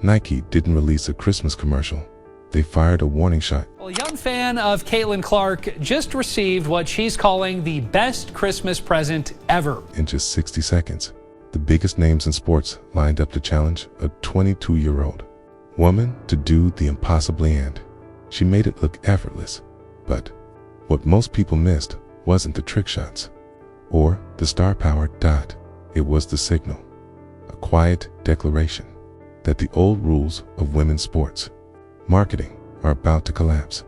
Nike didn't release a Christmas commercial. They fired a warning shot. Well, a young fan of Caitlin Clark just received what she's calling the best Christmas present ever. In just 60 seconds, the biggest names in sports lined up to challenge a 22-year-old woman to do the impossible, and she made it look effortless. But what most people missed wasn't the trick shots or the star-powered dot. It was the signal, a quiet declaration that the old rules of women's sports marketing are about to collapse.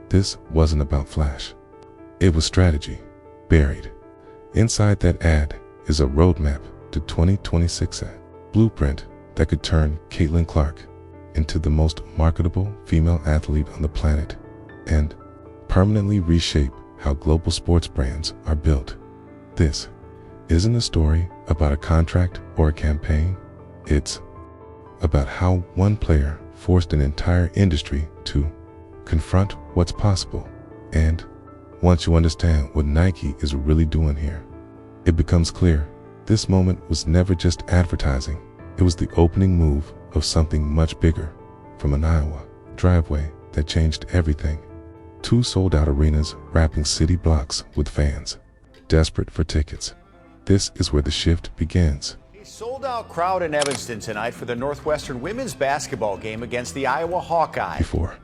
This wasn't about flash. It was strategy. Buried inside that ad is a roadmap to 2026, a blueprint that could turn Caitlin Clark into the most marketable female athlete on the planet and permanently reshape how global sports brands are built. This isn't a story about a contract or a campaign. It's about how one player forced an entire industry to confront what's possible. And once you understand what Nike is really doing here, it becomes clear this moment was never just advertising. It was the opening move of something much bigger. From an Iowa driveway that changed everything, 2 sold-out arenas wrapping city blocks with fans desperate for tickets. This is where the shift begins. A sold-out crowd in Evanston tonight for the Northwestern women's basketball game against the Iowa Hawkeyes. Before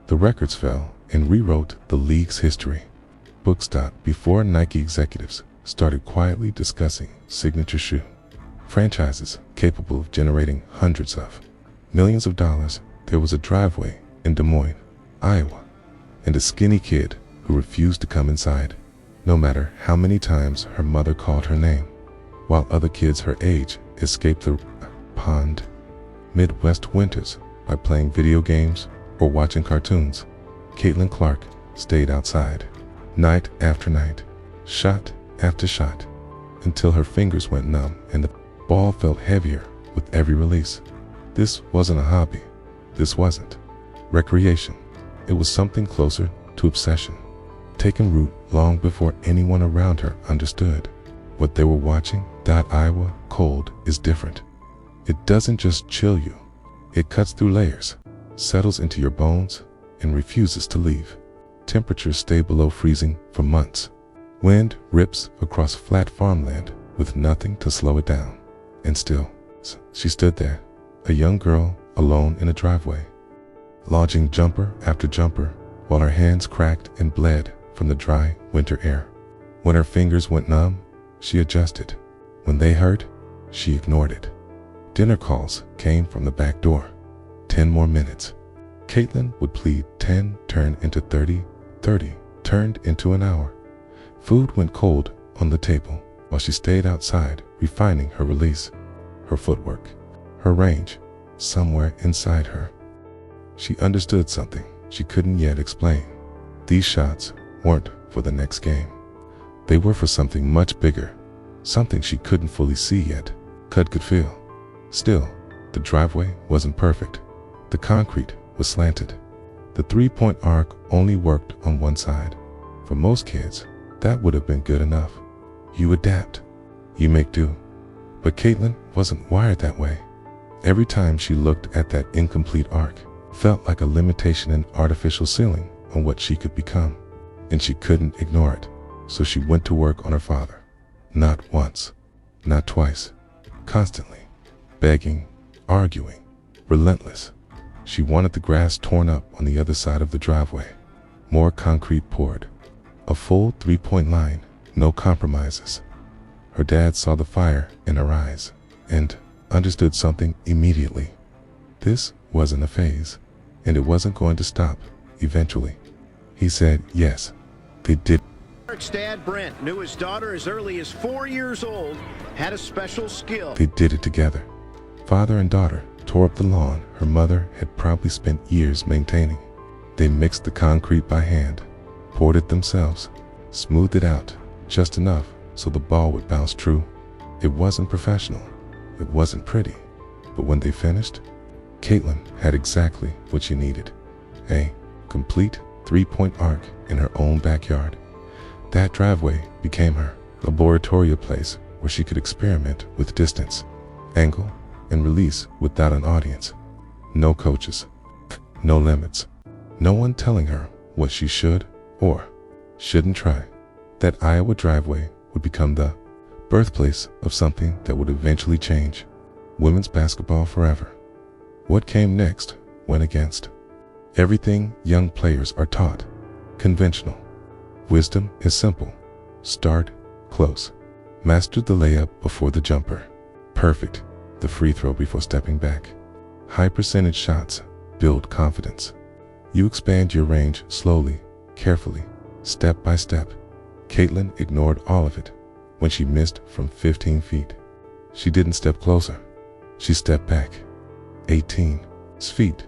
the records fell and rewrote the league's history, books stopped before Nike executives started quietly discussing signature shoe franchises capable of generating hundreds of millions of dollars. There was a driveway in Des Moines, Iowa, and a skinny kid who refused to come inside, no matter how many times her mother called her name, while other kids her age escaped the pond Midwest winters by playing video games or watching cartoons. Caitlin Clark stayed outside, night after night, shot after shot, until her fingers went numb and the ball felt heavier with every release. This wasn't a hobby. This wasn't recreation. It was something closer to obsession, taking root long before anyone around her understood what they were watching. Iowa cold is different. It doesn't just chill you. It cuts through layers, settles into your bones, and refuses to leave. Temperatures stay below freezing for months. Wind rips across flat farmland with nothing to slow it down. And still, she stood there, a young girl alone in a driveway, lodging jumper after jumper while her hands cracked and bled from the dry winter air. When her fingers went numb, she adjusted. When they hurt, she ignored it. Dinner calls came from the back door. 10 more minutes. Caitlin would plead. 10 turned into 30, 30 turned into an hour. Food went cold on the table while she stayed outside, refining her release, her footwork, her range. Somewhere inside her, she understood something she couldn't yet explain. These shots weren't for the next game. They were for something much bigger, something she couldn't fully see yet, could feel. Still, the driveway wasn't perfect. The concrete was slanted. The three-point arc only worked on one side. For most kids, that would have been good enough. You adapt. You make do. But Caitlin wasn't wired that way. Every time she looked at that incomplete arc, felt like a limitation in artificial ceiling on what she could become. And she couldn't ignore it. So she went to work on her father. Not once, not twice, constantly. Begging, arguing, relentless. She wanted the grass torn up on the other side of the driveway. More concrete poured. A full three-point line, no compromises. Her dad saw the fire in her eyes and understood something immediately. This wasn't a phase, and it wasn't going to stop. Eventually, he said yes, they did. Clark's dad, Brent, knew his daughter as early as 4 years old had a special skill. They did it together. Father and daughter tore up the lawn her mother had probably spent years maintaining. They mixed the concrete by hand, poured it themselves, smoothed it out just enough so the ball would bounce true. It wasn't professional. It wasn't pretty. But when they finished, Caitlin had exactly what she needed. A complete three-point arc in her own backyard. That driveway became her laboratory place where she could experiment with distance, angle, and release without an audience. No coaches. No limits. No one telling her what she should or shouldn't try. That Iowa driveway would become the birthplace of something that would eventually change women's basketball forever. What came next went against everything young players are taught. Conventional. Wisdom is simple. Start close. Master the layup before the jumper. Perfect the free throw before stepping back. High percentage shots build confidence. You expand your range slowly, carefully, step by step. Caitlin ignored all of it when she missed from 15 feet. She didn't step closer. She stepped back. 18 feet,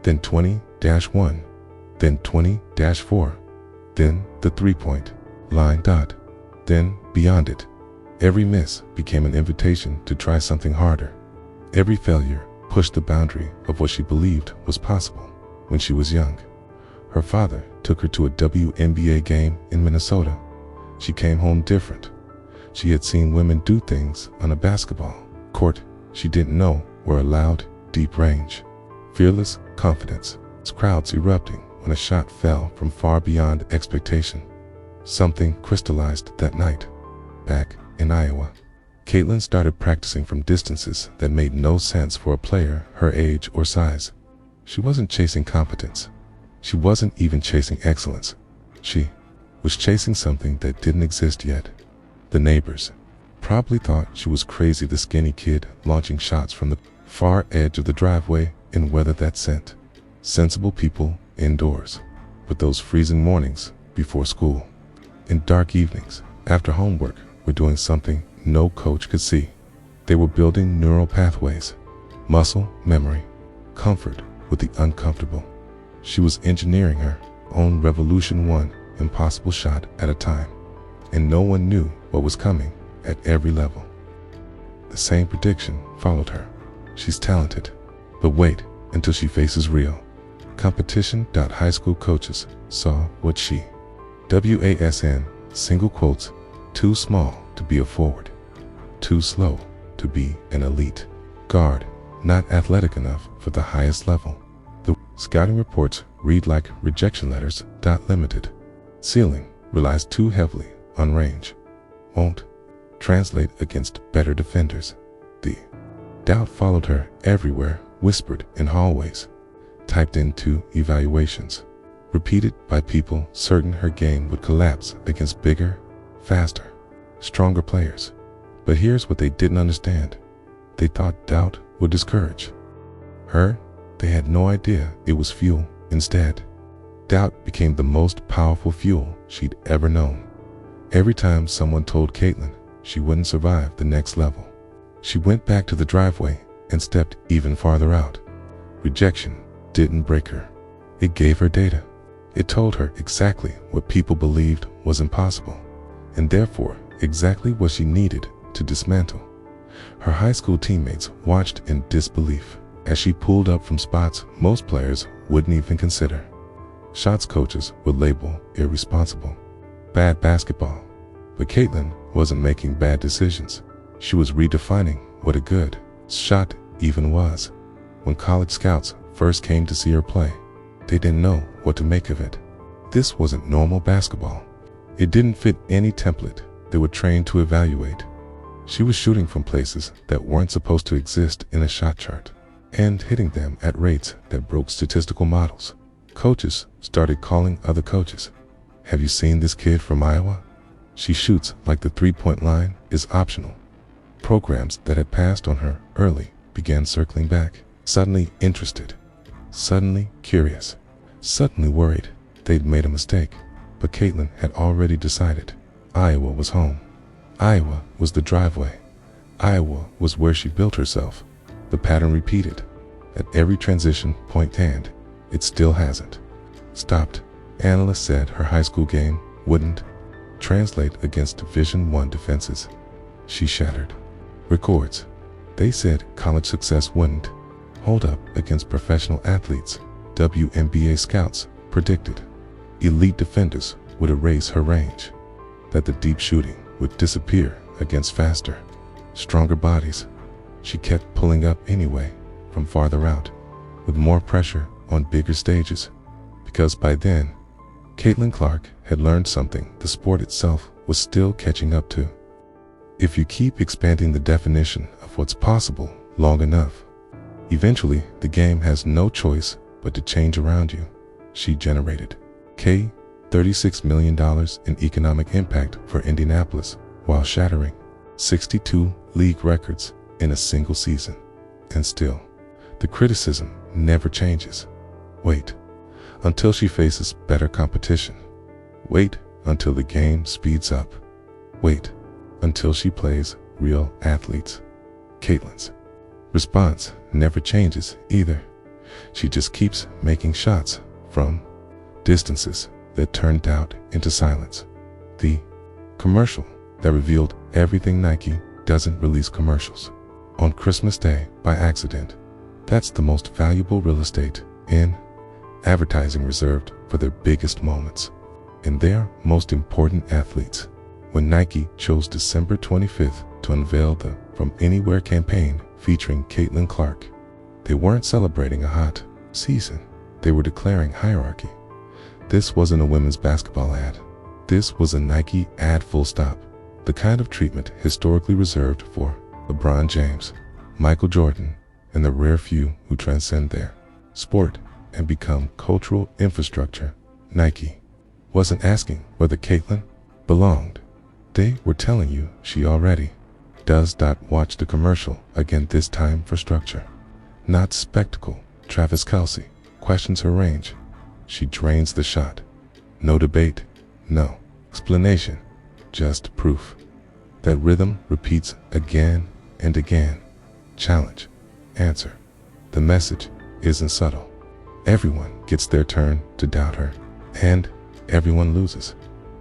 then 20-1, then 20-4, then the three-point line dot, then beyond it. Every miss became an invitation to try something harder. Every failure pushed the boundary of what she believed was possible when she was young. Her father took her to a WNBA game in Minnesota. She came home different. She had seen women do things on a basketball court she didn't know were allowed deep range. Fearless confidence. Crowds erupting when a shot fell from far beyond expectation. Something crystallized that night. Back in Iowa, Caitlin started practicing from distances that made no sense for a player her age or size. She wasn't chasing competence. She wasn't even chasing excellence. She was chasing something that didn't exist yet. The neighbors probably thought she was crazy, the skinny kid launching shots from the far edge of the driveway in weather that sent sensible people indoors. But those freezing mornings before school, in dark evenings, after homework, were doing something no coach could see. They were building neural pathways, muscle memory, comfort with the uncomfortable. She was engineering her own revolution, one impossible shot at a time. And no one knew what was coming at every level. The same prediction followed her. She's talented, but wait until she faces real competition. High school coaches saw what she WASN, single quotes, too small to be a forward, too slow to be an elite guard, not athletic enough for the highest level. The scouting reports read like rejection letters. Limited ceiling, relies too heavily on range, won't translate against better defenders. The doubt followed her everywhere, whispered in hallways, typed into evaluations, repeated by people certain her game would collapse against bigger, faster, stronger players. But here's what they didn't understand. They thought doubt would discourage her. They had no idea it was fuel. Instead, doubt became the most powerful fuel she'd ever known. Every time someone told Caitlin she wouldn't survive the next level, she went back to the driveway and stepped even farther out. Rejection didn't break her. It gave her data. It told her exactly what people believed was impossible, and therefore exactly what she needed to dismantle. Her high school teammates watched in disbelief as she pulled up from spots most players wouldn't even consider. Shots coaches would label irresponsible, bad basketball. But Caitlin wasn't making bad decisions. She was redefining what a good shot even was. When college scouts first came to see her play, they didn't know what to make of it. This wasn't normal basketball. It didn't fit any template they were trained to evaluate. She was shooting from places that weren't supposed to exist in a shot chart, and hitting them at rates that broke statistical models. Coaches started calling other coaches. Have you seen this kid from Iowa? She shoots like the three-point line is optional. Programs that had passed on her early began circling back, suddenly interested, suddenly curious, suddenly worried they'd made a mistake. But Caitlin had already decided. Iowa was home. Iowa was the driveway. Iowa was where she built herself. The pattern repeated. At every transition point, and it still hasn't stopped. Analysts said her high school game wouldn't translate against Division I defenses. She shattered records. They said college success wouldn't hold up against professional athletes. WNBA scouts predicted elite defenders would erase her range, that the deep shooting would disappear against faster, stronger bodies. She kept pulling up anyway, from farther out, with more pressure on bigger stages, because by then, Caitlin Clark had learned something the sport itself was still catching up to. If you keep expanding the definition of what's possible long enough, eventually the game has no choice but to change around you. She generated $36 million in economic impact for Indianapolis while shattering 62 league records in a single season. And still, the criticism never changes. Wait until she faces better competition. Wait until the game speeds up. Wait until she plays real athletes. Caitlin's response never changes either. She just keeps making shots from distances that turned out into silence. The commercial that revealed everything. Nike doesn't release commercials on Christmas Day by accident. That's the most valuable real estate in advertising, reserved for their biggest moments and their most important athletes. When Nike chose December 25th to unveil the From Anywhere campaign featuring Caitlin Clark, they weren't celebrating a hot season. They were declaring hierarchy. This wasn't a women's basketball ad. This was a Nike ad, full stop. The kind of treatment historically reserved for LeBron James, Michael Jordan, and the rare few who transcend their sport and become cultural infrastructure. Nike wasn't asking whether Caitlin belonged. They were telling you she already does. Watch the commercial again, this time for structure, not spectacle. Travis Kelce questions her range. She drains the shot. No debate, no explanation, just proof. That rhythm repeats again and again. Challenge, answer. The message isn't subtle. Everyone gets their turn to doubt her, and everyone loses.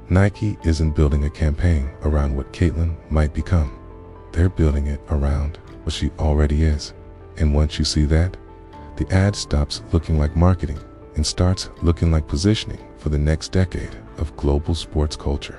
Nike isn't building a campaign around what Caitlin might become. They're building it around what she already is. And once you see that, the ad stops looking like marketing and starts looking like positioning for the next decade of global sports culture.